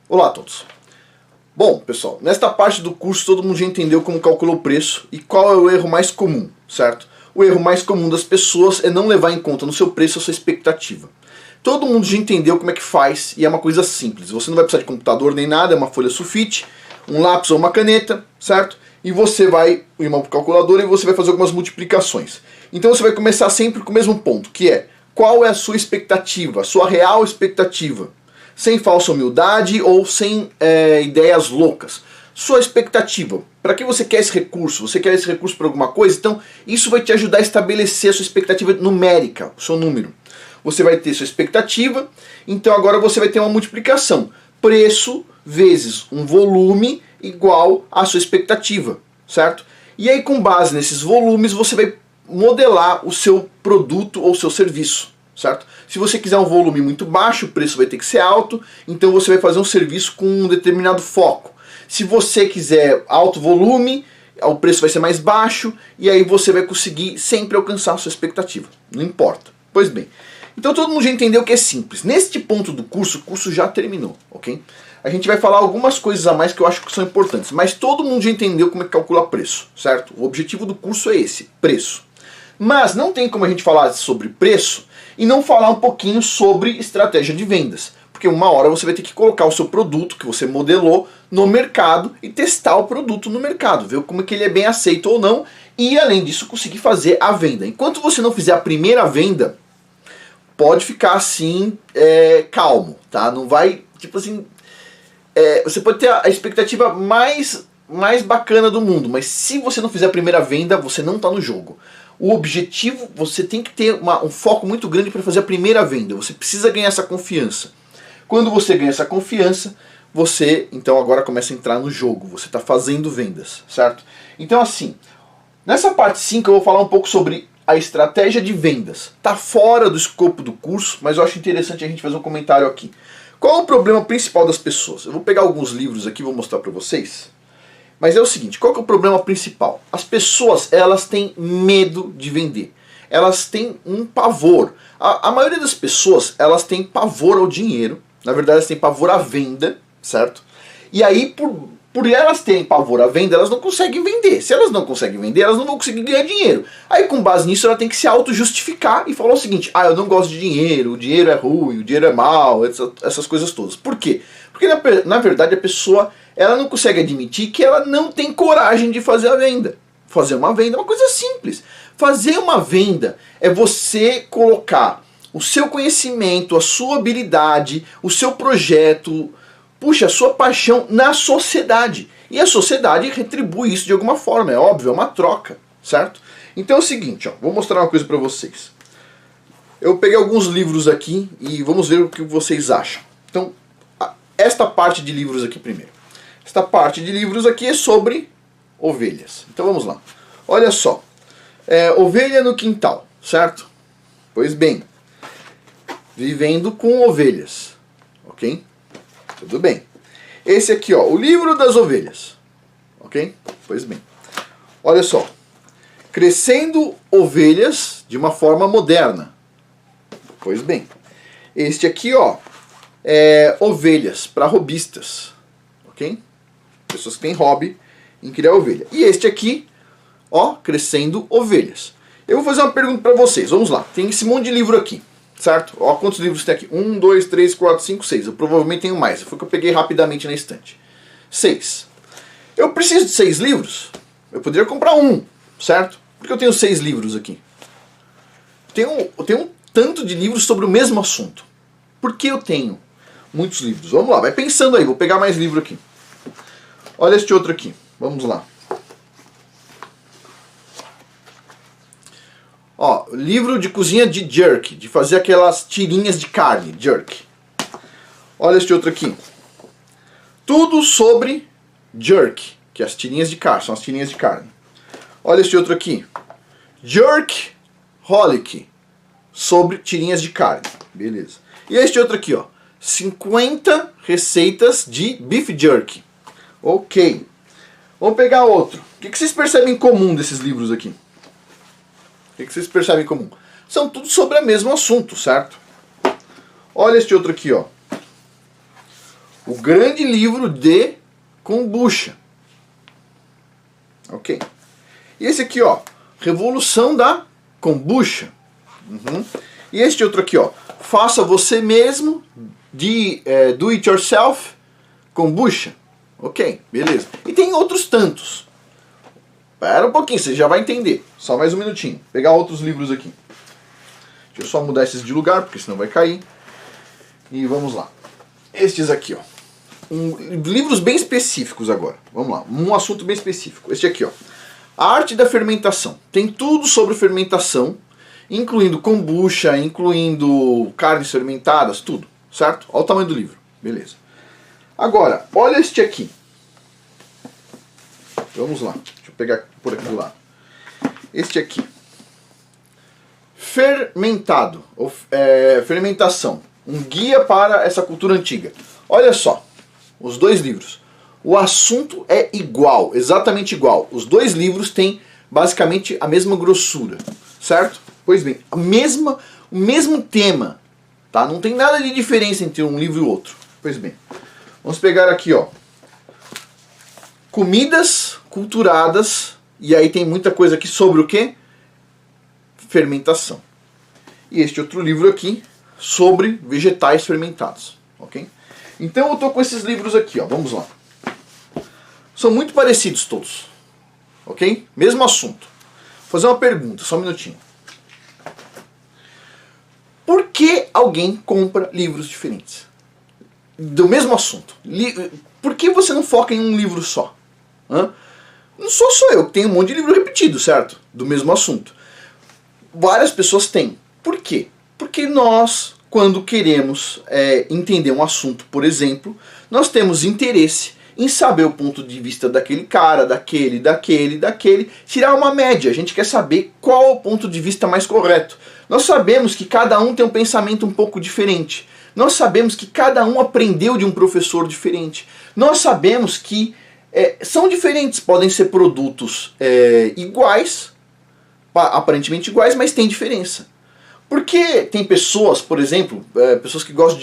Olá a todos. Bom, pessoal, nesta parte do curso todo mundo já entendeu como calcula o preço e qual é o erro mais comum, certo? O erro mais comum das pessoas é não levar em conta no seu preço a sua expectativa. Todo mundo já entendeu como é que faz e é uma coisa simples. Você não vai precisar de computador nem nada, é uma folha sulfite, um lápis ou uma caneta, certo? E você vai ir uma calculadora e você vai fazer algumas multiplicações. Então você vai começar sempre com o mesmo ponto, que é qual é a sua expectativa, a sua real expectativa. Sem falsa humildade ou sem ideias loucas. Sua expectativa. Para que você quer esse recurso? Você quer esse recurso para alguma coisa? Então isso vai te ajudar a estabelecer a sua expectativa numérica, o seu número. Você vai ter sua expectativa, então agora você vai ter uma multiplicação. Preço vezes um volume igual à sua expectativa, certo? E aí com base nesses volumes você vai modelar o seu produto ou seu serviço, certo? Se você quiser um volume muito baixo, o preço vai ter que ser alto, então você vai fazer um serviço com um determinado foco. Se você quiser alto volume, o preço vai ser mais baixo, e aí você vai conseguir sempre alcançar a sua expectativa, não importa. Pois bem, então todo mundo já entendeu que é simples. Neste ponto do curso, o curso já terminou, ok? A gente vai falar algumas coisas a mais que eu acho que são importantes, mas todo mundo já entendeu como é que calcula preço, certo? O objetivo do curso é esse, preço. Mas não tem como a gente falar sobre preço e não falar um pouquinho sobre estratégia de vendas. Porque uma hora você vai ter que colocar o seu produto que você modelou no mercado e testar o produto no mercado, ver como é que ele é bem aceito ou não e além disso conseguir fazer a venda. Enquanto você não fizer a primeira venda, pode ficar assim, calmo, tá? Não vai, tipo assim, você pode ter a expectativa mais bacana do mundo, mas se você não fizer a primeira venda, você não está no jogo. O objetivo, você tem que ter um foco muito grande para fazer a primeira venda. Você precisa ganhar essa confiança. Quando você ganha essa confiança, você então agora começa a entrar no jogo. Você está fazendo vendas, certo? Então assim, nessa parte 5 eu vou falar um pouco sobre a estratégia de vendas. Está fora do escopo do curso, mas eu acho interessante a gente fazer um comentário aqui. Qual é o problema principal das pessoas? Eu vou pegar alguns livros aqui e vou mostrar para vocês. Mas é o seguinte, qual que é o problema principal? As pessoas, elas têm medo de vender. Elas têm um pavor. A maioria das pessoas, elas têm pavor ao dinheiro. Na verdade, elas têm pavor à venda, certo? E aí, por elas terem pavor à venda, elas não conseguem vender. Se elas não conseguem vender, elas não vão conseguir ganhar dinheiro. Aí, com base nisso, ela tem que se auto-justificar e falar o seguinte: eu não gosto de dinheiro, o dinheiro é ruim, o dinheiro é mau, essas coisas todas. Por quê? Porque, na verdade, a pessoa ela não consegue admitir que ela não tem coragem de fazer a venda. Fazer uma venda é uma coisa simples. Fazer uma venda é você colocar o seu conhecimento, a sua habilidade, o seu projeto, a sua paixão na sociedade. E a sociedade retribui isso de alguma forma, é óbvio, é uma troca, certo? Então é o seguinte, vou mostrar uma coisa para vocês. Eu peguei alguns livros aqui e vamos ver o que vocês acham. Então, esta parte de livros aqui primeiro. Esta parte de livros aqui é sobre ovelhas. Então vamos lá. Olha só. Ovelha no quintal, certo? Pois bem. Vivendo com ovelhas. Ok? Tudo bem. Esse aqui, o livro das ovelhas. Ok? Pois bem. Olha só. Crescendo ovelhas de uma forma moderna. Pois bem. Este aqui, é ovelhas para hobbyistas. Ok? Pessoas que têm hobby em criar ovelha. E este aqui, crescendo ovelhas. Eu vou fazer uma pergunta para vocês. Vamos lá. Tem esse monte de livro aqui, certo? Quantos livros tem aqui? 1, 2, 3, 4, 5, 6. Eu provavelmente tenho mais. Foi o que eu peguei rapidamente na estante. 6. Eu preciso de 6 livros? Eu poderia comprar um, certo? Porque eu tenho 6 livros aqui. Eu tenho um tanto de livros sobre o mesmo assunto. Por que eu tenho muitos livros? Vamos lá, vai pensando aí. Vou pegar mais livro aqui. Olha este outro aqui. Vamos lá. Livro de cozinha de jerk. De fazer aquelas tirinhas de carne. Jerk. Olha este outro aqui. Tudo sobre jerk. Que é as tirinhas de carne. São as tirinhas de carne. Olha este outro aqui. Jerkaholic. Sobre tirinhas de carne. Beleza. E este outro aqui, 50 receitas de beef jerky. Ok. Vamos pegar outro. O que vocês percebem em comum desses livros aqui? O que vocês percebem em comum? São tudo sobre o mesmo assunto, certo? Olha este outro aqui, O grande livro de kombucha. Ok. E esse aqui, ó, Revolução da Kombucha. E este outro aqui, ó, Faça Você Mesmo, de Do It Yourself Kombucha. Ok, beleza. E tem outros tantos. Espera um pouquinho, você já vai entender. Só mais um minutinho. Vou pegar outros livros aqui. Deixa eu só mudar esses de lugar, porque senão vai cair. E vamos lá. Estes aqui, ó. Livros bem específicos agora. Vamos lá. Um assunto bem específico. Este aqui, ó. A Arte da Fermentação. Tem tudo sobre fermentação, incluindo kombucha, incluindo carnes fermentadas, tudo. Certo? Olha o tamanho do livro. Beleza. Agora, olha este aqui. Vamos lá. Deixa eu pegar por aqui do lado. Este aqui. Fermentado. Ou, fermentação. Um guia para essa cultura antiga. Olha só. Os dois livros. O assunto é igual. Exatamente igual. Os dois livros têm basicamente a mesma grossura. Certo? Pois bem. O mesmo tema. Tá? Não tem nada de diferença entre um livro e o outro. Pois bem. Vamos pegar aqui, ó. Comidas culturadas. E aí tem muita coisa aqui sobre o quê? Fermentação. E este outro livro aqui sobre vegetais fermentados. Ok? Então eu tô com esses livros aqui, ó. Vamos lá. São muito parecidos todos. Ok? Mesmo assunto. Vou fazer uma pergunta, só um minutinho. Por que alguém compra livros diferentes? Do mesmo assunto. Por que você não foca em um livro só? Não sou só eu que tenho um monte de livro repetido, certo? Do mesmo assunto. Várias pessoas têm. Por quê? Porque nós, quando queremos entender um assunto, por exemplo, nós temos interesse em saber o ponto de vista daquele cara, daquele, tirar uma média. A gente quer saber qual é o ponto de vista mais correto. Nós sabemos que cada um tem um pensamento um pouco diferente. Nós sabemos que cada um aprendeu de um professor diferente. Nós sabemos que são diferentes, podem ser produtos iguais, aparentemente iguais, mas tem diferença. Porque tem pessoas, por exemplo, pessoas que gostam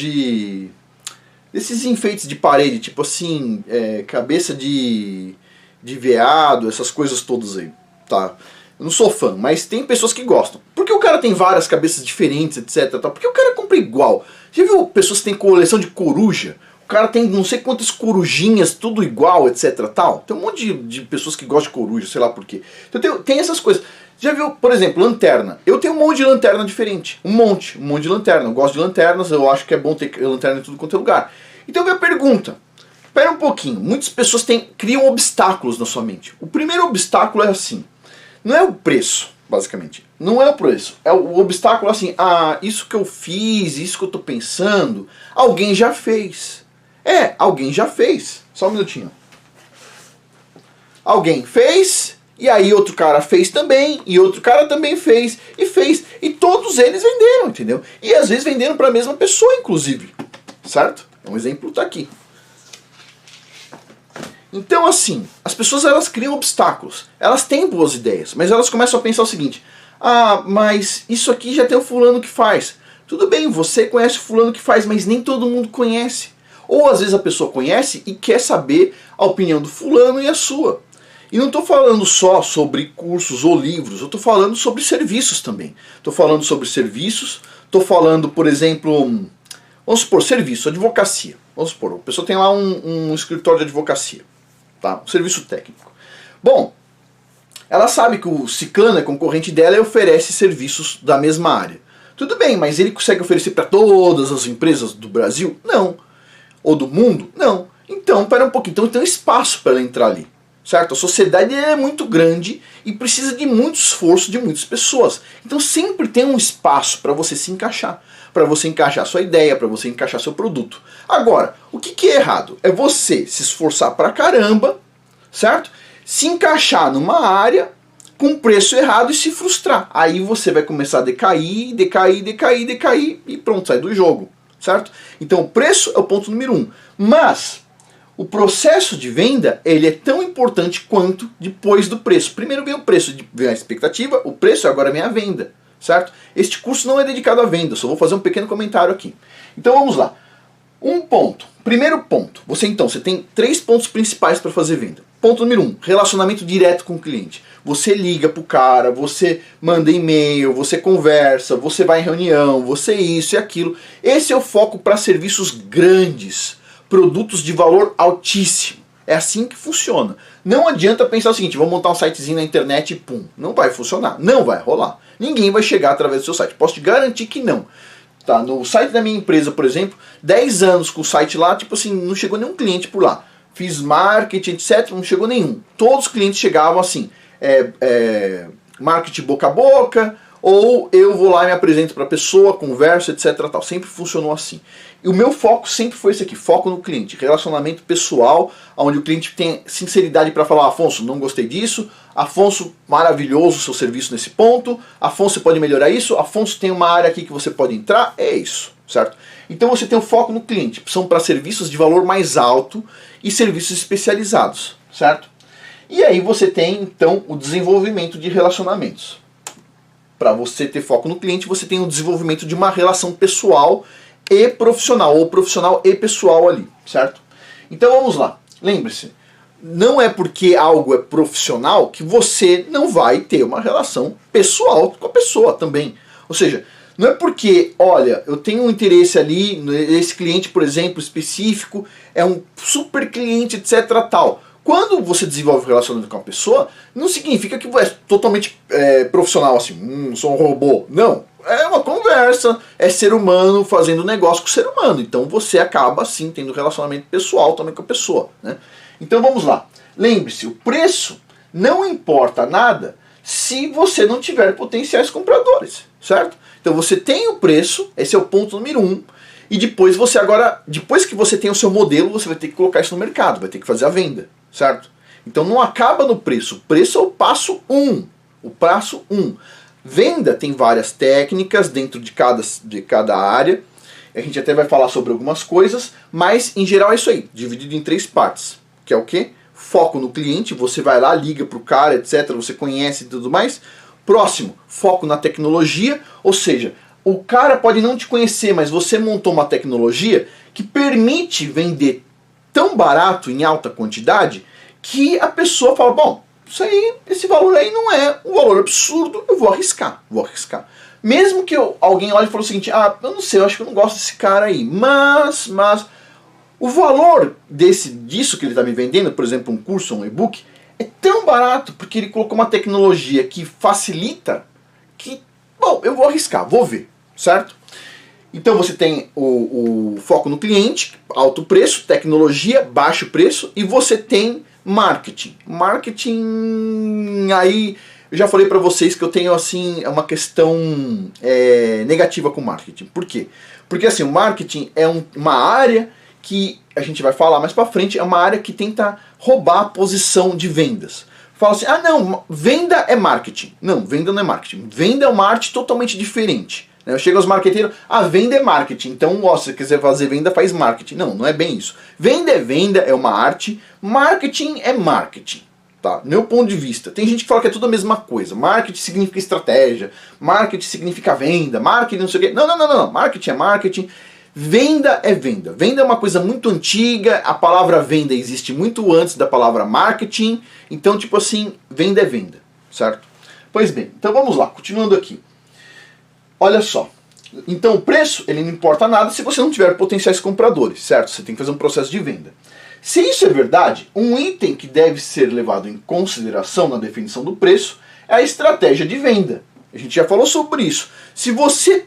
desses enfeites de parede, tipo assim, cabeça de veado, essas coisas todas aí, tá? Eu não sou fã, mas tem pessoas que gostam. Porque o cara tem várias cabeças diferentes, etc. Tal. Porque o cara compra igual. Já viu pessoas que têm coleção de coruja? O cara tem não sei quantas corujinhas, tudo igual, etc. Tal. Tem um monte de pessoas que gostam de coruja, sei lá por quê. Então tem essas coisas. Já viu, por exemplo, lanterna? Eu tenho um monte de lanterna diferente. Um monte de lanterna. Eu gosto de lanternas, eu acho que é bom ter lanterna em tudo quanto é lugar. Então minha pergunta, espera um pouquinho. Muitas pessoas criam obstáculos na sua mente. O primeiro obstáculo é assim. Não é o preço, basicamente. Não é o preço. É o obstáculo assim, isso que eu fiz, isso que eu tô pensando, alguém já fez. Alguém já fez. Só um minutinho. Alguém fez, e aí outro cara fez também, e outro cara também fez. E todos eles venderam, entendeu? E às vezes venderam para a mesma pessoa, inclusive. Certo? Um exemplo tá aqui. Então assim, as pessoas elas criam obstáculos. Elas têm boas ideias, mas elas começam a pensar o seguinte: mas isso aqui já tem o fulano que faz. Tudo bem, você conhece o fulano que faz, mas nem todo mundo conhece. Ou às vezes a pessoa conhece e quer saber a opinião do fulano e a sua. E não estou falando só sobre cursos ou livros, eu estou falando sobre serviços também. Estou falando sobre serviços, estou falando, por exemplo, vamos supor, serviço, advocacia. Vamos supor, a pessoa tem lá um escritório de advocacia, tá? Um serviço técnico. Bom, ela sabe que o ciclano é concorrente dela e oferece serviços da mesma área. Tudo bem, mas ele consegue oferecer para todas as empresas do Brasil? Não. Ou do mundo? Não. Então, pera um pouquinho. Então tem um espaço para ela entrar ali. Certo? A sociedade é muito grande e precisa de muito esforço de muitas pessoas. Então sempre tem um espaço para você se encaixar. Para você encaixar sua ideia, para você encaixar seu produto. Agora, o que é errado? É você se esforçar pra caramba, certo? Se encaixar numa área com preço errado e se frustrar. Aí você vai começar a decair e pronto, sai do jogo. Certo? Então o preço é o ponto número 1. Mas o processo de venda ele é tão importante quanto depois do preço. Primeiro vem o preço, vem a expectativa, o preço agora vem a venda. Certo? Este curso não é dedicado à venda, só vou fazer um pequeno comentário aqui. Então vamos lá. Um ponto. Primeiro ponto. Você tem 3 pontos principais para fazer venda. Ponto número 1, relacionamento direto com o cliente. Você liga pro cara, você manda e-mail, você conversa, você vai em reunião, você isso e aquilo. Esse é o foco para serviços grandes, produtos de valor altíssimo. É assim que funciona. Não adianta pensar o seguinte, vou montar um sitezinho na internet e pum. Não vai funcionar, não vai rolar. Ninguém vai chegar através do seu site. Posso te garantir que não. Tá, no site da minha empresa, por exemplo, 10 anos com o site lá, tipo assim, não chegou nenhum cliente por lá. Fiz marketing, etc, não chegou nenhum. Todos os clientes chegavam assim, marketing boca a boca, ou eu vou lá e me apresento para a pessoa, converso, etc. Tal. Sempre funcionou assim. E o meu foco sempre foi esse aqui, foco no cliente, relacionamento pessoal, onde o cliente tem sinceridade para falar, Afonso, não gostei disso, Afonso, maravilhoso o seu serviço nesse ponto, Afonso, você pode melhorar isso, Afonso, tem uma área aqui que você pode entrar, é isso, certo? Então você tem o foco no cliente, são para serviços de valor mais alto e serviços especializados, certo? E aí você tem, então, o desenvolvimento de relacionamentos. Para você ter foco no cliente, você tem o desenvolvimento de uma relação pessoal e profissional, ou profissional e pessoal ali, certo? Então vamos lá, lembre-se, não é porque algo é profissional que você não vai ter uma relação pessoal com a pessoa também. Ou seja, não é porque, olha, eu tenho um interesse ali, esse cliente, por exemplo, específico, é um super cliente, etc, tal. Quando você desenvolve um relacionamento com uma pessoa, não significa que é totalmente profissional, assim, sou um robô. Não, é uma conversa, é ser humano fazendo negócio com ser humano. Então você acaba, sim, tendo relacionamento pessoal também com a pessoa, né? Então vamos lá. Lembre-se, o preço não importa nada se você não tiver potenciais compradores, certo? Então você tem o preço, esse é o ponto número 1, e depois você agora, depois que você tem o seu modelo, você vai ter que colocar isso no mercado, vai ter que fazer a venda, certo? Então não acaba no preço, o preço é o passo 1, o passo 1. Venda tem várias técnicas dentro de cada área, a gente até vai falar sobre algumas coisas, mas em geral é isso aí, dividido em 3 partes, que é o quê? Foco no cliente, você vai lá, liga pro cara, etc, você conhece e tudo mais. Próximo, foco na tecnologia, ou seja, o cara pode não te conhecer, mas você montou uma tecnologia que permite vender tão barato, em alta quantidade, que a pessoa fala, bom, isso aí, esse valor aí não é um valor absurdo, eu vou arriscar, Mesmo que alguém olhe e fale o seguinte, eu não sei, eu acho que eu não gosto desse cara aí, mas o valor disso que ele está me vendendo, por exemplo, um curso, um e-book, é tão barato porque ele colocou uma tecnologia que facilita que, bom, eu vou arriscar, vou ver, certo? Então você tem o foco no cliente, alto preço, tecnologia, baixo preço, e você tem marketing. Marketing, aí eu já falei para vocês que eu tenho assim uma questão negativa com marketing. Por quê? Porque assim, o marketing é uma área que a gente vai falar mais para frente, é uma área que tenta roubar a posição de vendas. Fala assim, não, venda é marketing. Não, venda não é marketing. Venda é uma arte totalmente diferente. Eu chego aos marqueteiros, venda é marketing, então se você quiser fazer venda, faz marketing. Não, não é bem isso. Venda, é uma arte, marketing é marketing. Tá? Meu ponto de vista. Tem gente que fala que é tudo a mesma coisa. Marketing significa estratégia, marketing significa venda, marketing não sei o quê. Não. Marketing é marketing. Venda é venda. Venda é uma coisa muito antiga, a palavra venda existe muito antes da palavra marketing, então tipo assim, venda é venda, certo? Pois bem, então vamos lá, continuando aqui. Olha só, então o preço, ele não importa nada se você não tiver potenciais compradores, certo? Você tem que fazer um processo de venda. Se isso é verdade, um item que deve ser levado em consideração na definição do preço é a estratégia de venda. A gente já falou sobre isso. Se você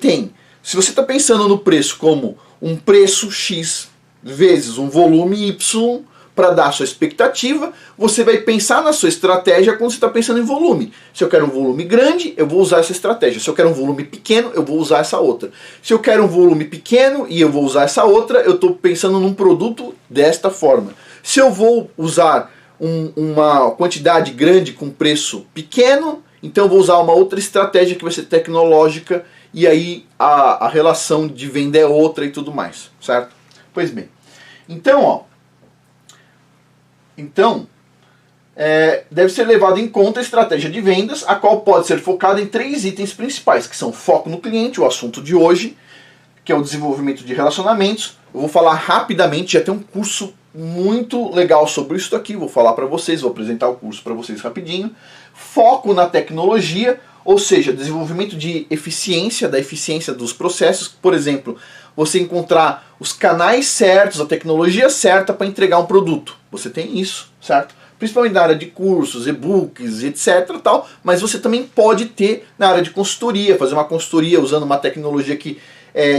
está pensando no preço como um preço X vezes um volume Y para dar a sua expectativa, você vai pensar na sua estratégia quando você está pensando em volume. Se eu quero um volume grande, eu vou usar essa estratégia. Se eu quero um volume pequeno, eu vou usar essa outra. Se eu quero um volume pequeno e eu vou usar essa outra, eu estou pensando num produto desta forma. Se eu vou usar uma quantidade grande com preço pequeno, então eu vou usar uma outra estratégia que vai ser tecnológica, e aí a relação de venda é outra e tudo mais, certo? Pois bem, então, deve ser levado em conta a estratégia de vendas, a qual pode ser focada em 3 itens principais, que são foco no cliente, o assunto de hoje, que é o desenvolvimento de relacionamentos, eu vou falar rapidamente, já tem um curso muito legal sobre isso aqui, vou falar para vocês, vou apresentar o curso para vocês rapidinho. Foco na tecnologia, ou seja, desenvolvimento de eficiência, da eficiência dos processos, por exemplo, você encontrar os canais certos, a tecnologia certa para entregar um produto. Você tem isso, certo? Principalmente na área de cursos, e-books, etc. Tal, mas você também pode ter na área de consultoria, fazer uma consultoria usando uma tecnologia que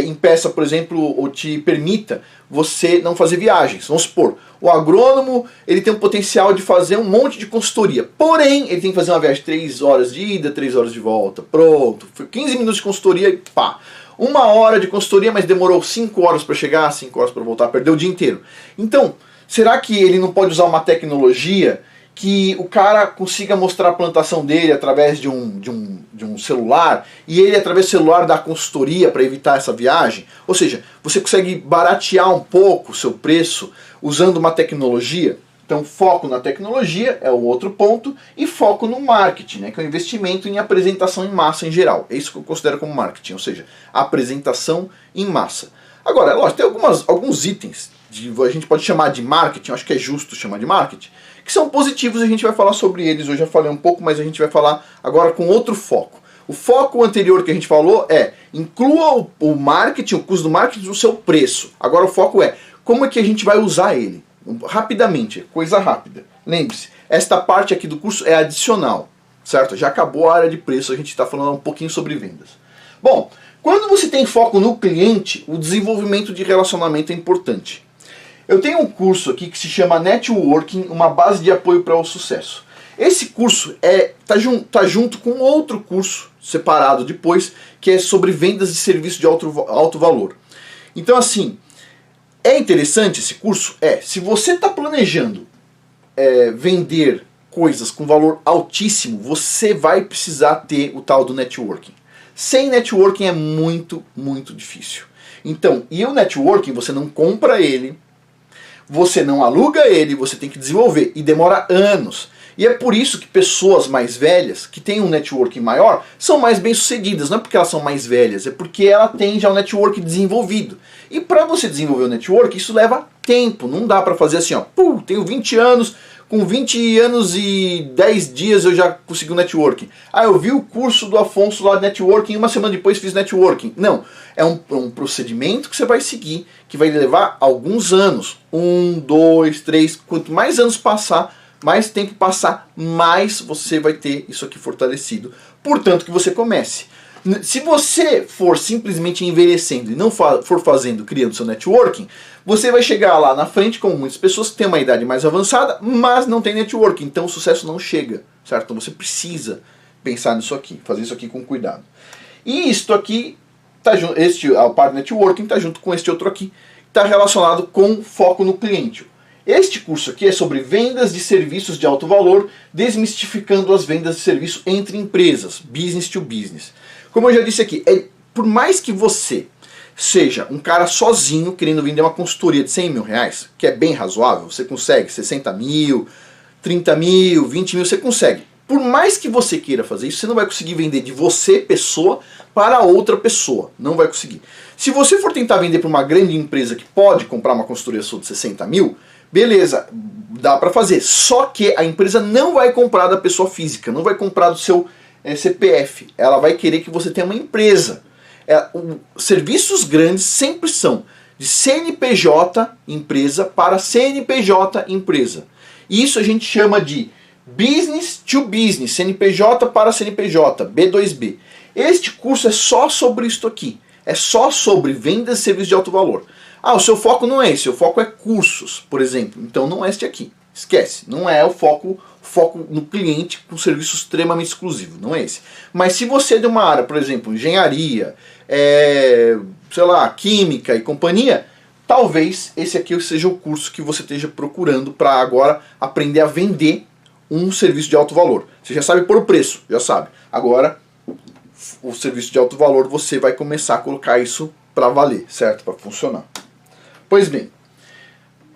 impeça, por exemplo, ou te permita você não fazer viagens. Vamos supor, o agrônomo ele tem um potencial de fazer um monte de consultoria, porém ele tem que fazer uma viagem de 3 horas de ida, 3 horas de volta, pronto, foi 15 minutos de consultoria e pá. 1 hora de consultoria, mas demorou 5 horas para chegar, 5 horas para voltar, perdeu o dia inteiro. Então, será que ele não pode usar uma tecnologia que o cara consiga mostrar a plantação dele através de um celular e ele através do celular dar consultoria para evitar essa viagem? Ou seja, você consegue baratear um pouco o seu preço usando uma tecnologia? Então foco na tecnologia é o outro ponto e foco no marketing, né, que é o investimento em apresentação em massa em geral. É isso que eu considero como marketing, ou seja, apresentação em massa. Agora, lógico, tem alguns itens a gente pode chamar de marketing, acho que é justo chamar de marketing, que são positivos e a gente vai falar sobre eles. Eu já falei um pouco, mas a gente vai falar agora com outro foco. O foco anterior que a gente falou é inclua o marketing, o custo do marketing no seu preço. Agora o foco é como é que a gente vai usar ele. Rapidamente, coisa rápida. Lembre-se, esta parte aqui do curso é adicional, certo? Já acabou a área de preço, a gente está falando um pouquinho sobre vendas. Bom, quando você tem foco no cliente, o desenvolvimento de relacionamento é importante. Eu tenho um curso aqui que se chama Networking, uma base de apoio para o sucesso. Esse curso tá junto com outro curso separado depois, que é sobre vendas de serviço de alto valor. Então assim, é interessante esse curso? Se você está planejando vender coisas com valor altíssimo, você vai precisar ter o tal do networking. Sem networking é muito, muito difícil. Então, e o networking você não compra ele, você não aluga ele, você tem que desenvolver e demora anos. E é por isso que pessoas mais velhas, que têm um networking maior, são mais bem-sucedidas. Não é porque elas são mais velhas, é porque ela tem já um network desenvolvido. E para você desenvolver o network, isso leva tempo. Não dá para fazer assim, ó, tenho 20 anos, com 20 anos e 10 dias eu já consegui um networking. Eu vi o curso do Afonso lá de networking e 1 semana depois fiz networking. Não, é um procedimento que você vai seguir, que vai levar alguns anos. 1, 2, 3, quanto mais anos passar, mais tempo passar, mais você vai ter isso aqui fortalecido. Portanto, que você comece. Se você for simplesmente envelhecendo e não for criando seu networking, você vai chegar lá na frente com muitas pessoas que têm uma idade mais avançada, mas não tem networking, então o sucesso não chega, certo? Então você precisa pensar nisso aqui, fazer isso aqui com cuidado. E isto aqui, a parte networking está junto com este outro aqui, está relacionado com foco no cliente. Este curso aqui é sobre vendas de serviços de alto valor, desmistificando as vendas de serviço entre empresas, business to business. Como eu já disse aqui, por mais que você seja um cara sozinho querendo vender uma consultoria de 100 mil reais, que é bem razoável, você consegue 60 mil, 30 mil, 20 mil, você consegue. Por mais que você queira fazer isso, você não vai conseguir vender de você, pessoa, para outra pessoa. Não vai conseguir. Se você for tentar vender para uma grande empresa que pode comprar uma consultoria sua de 60 mil, beleza, dá para fazer. Só que a empresa não vai comprar da pessoa física, não vai comprar do seu CPF. Ela vai querer que você tenha uma empresa. Serviços grandes sempre são de CNPJ empresa para CNPJ empresa. Isso a gente chama de business to business, CNPJ para CNPJ, B2B. Este curso é só sobre isso aqui. É só sobre vendas de serviços de alto valor. O seu foco não é esse, o foco é cursos, por exemplo. Então não é este aqui. Esquece, não é o foco no cliente com serviço extremamente exclusivo, não é esse. Mas se você é de uma área, por exemplo, engenharia, sei lá, química e companhia, talvez esse aqui seja o curso que você esteja procurando para agora aprender a vender um serviço de alto valor. Você já sabe pôr o preço, já sabe. Agora, o serviço de alto valor, você vai começar a colocar isso para valer, certo? Para funcionar. Pois bem,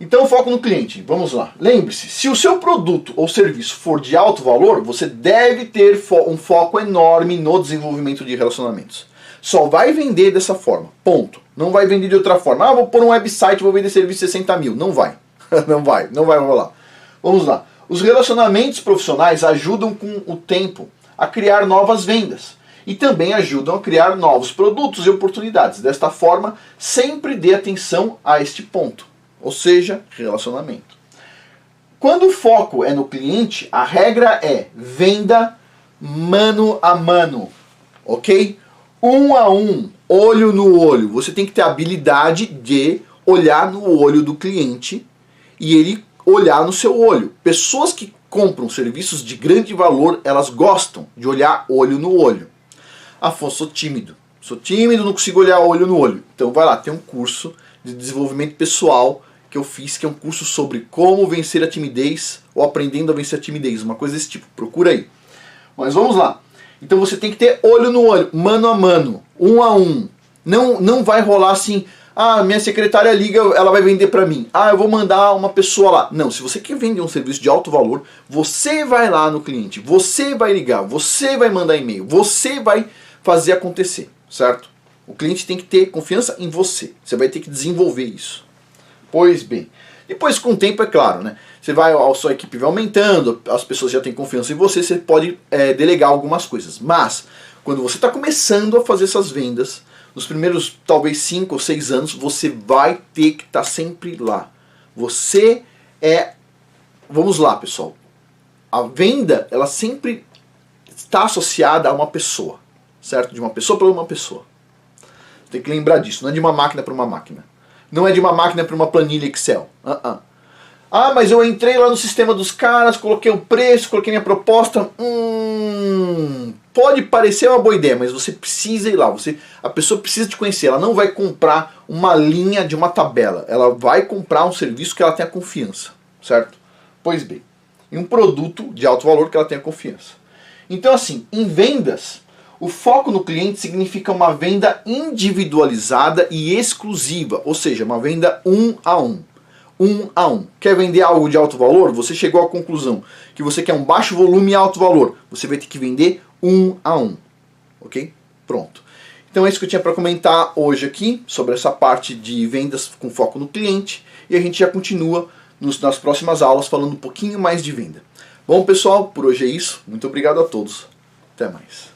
então foco no cliente, vamos lá. Lembre-se, se o seu produto ou serviço for de alto valor, você deve ter um foco enorme no desenvolvimento de relacionamentos. só vai vender dessa forma, ponto. Não vai vender de outra forma. Ah, vou pôr um website, vou vender serviço de 60 mil. Não vai. não vai rolar. Vamos lá. Os relacionamentos profissionais ajudam com o tempo a criar novas vendas e também ajudam a criar novos produtos e oportunidades. Desta forma, sempre dê atenção a este ponto, ou seja, relacionamento. Quando o foco é no cliente, a regra é venda mano a mano, ok? Um a um, olho no olho. Você tem que ter a habilidade de olhar no olho do cliente e ele olhar no seu olho. Pessoas que compram serviços de grande valor, elas gostam de olhar olho no olho. Afonso, sou tímido, não consigo olhar olho no olho. Então vai lá, tem um curso de desenvolvimento pessoal que eu fiz, que é um curso sobre como vencer a timidez ou aprendendo a vencer a timidez, uma coisa desse tipo, procura aí. Mas vamos lá. Então você tem que ter olho no olho, mano a mano, um a um. Não vai rolar assim, ah, minha secretária liga, ela vai vender para mim. Ah, eu vou mandar uma pessoa lá. Não, se você quer vender um serviço de alto valor, você vai lá no cliente, você vai ligar, você vai mandar e-mail, você vai fazer acontecer, certo? O cliente tem que ter confiança em você. Você vai ter que desenvolver isso. Pois bem, depois com o tempo, é claro, né? Você vai, a sua equipe vai aumentando, as pessoas já têm confiança em você, você pode delegar algumas coisas. Mas, quando você está começando a fazer essas vendas, nos primeiros, talvez 5 ou 6 anos, você vai ter que estar sempre lá. Você é... Vamos lá, pessoal. A venda, ela sempre está associada a uma pessoa, certo? De uma pessoa para uma pessoa. Tem que lembrar disso, não é de uma máquina para uma máquina. Não é de uma máquina para uma planilha Excel. Ah, mas eu entrei lá no sistema dos caras, coloquei o preço, coloquei minha proposta. Pode parecer uma boa ideia, mas você precisa ir lá. A pessoa precisa te conhecer. Ela não vai comprar uma linha de uma tabela. Ela vai comprar um serviço que ela tenha confiança. Certo? Pois bem. E um produto de alto valor que ela tenha confiança. Então assim, em vendas, o foco no cliente significa uma venda individualizada e exclusiva. Ou seja, uma venda um a um. Um a um. Quer vender algo de alto valor? Você chegou à conclusão que você quer um baixo volume e alto valor. Você vai ter que vender um a um. Ok? Pronto. Então é isso que eu tinha para comentar hoje aqui sobre essa parte de vendas com foco no cliente. E a gente já continua nas próximas aulas falando um pouquinho mais de venda. Bom, pessoal, por hoje é isso. Muito obrigado a todos. Até mais.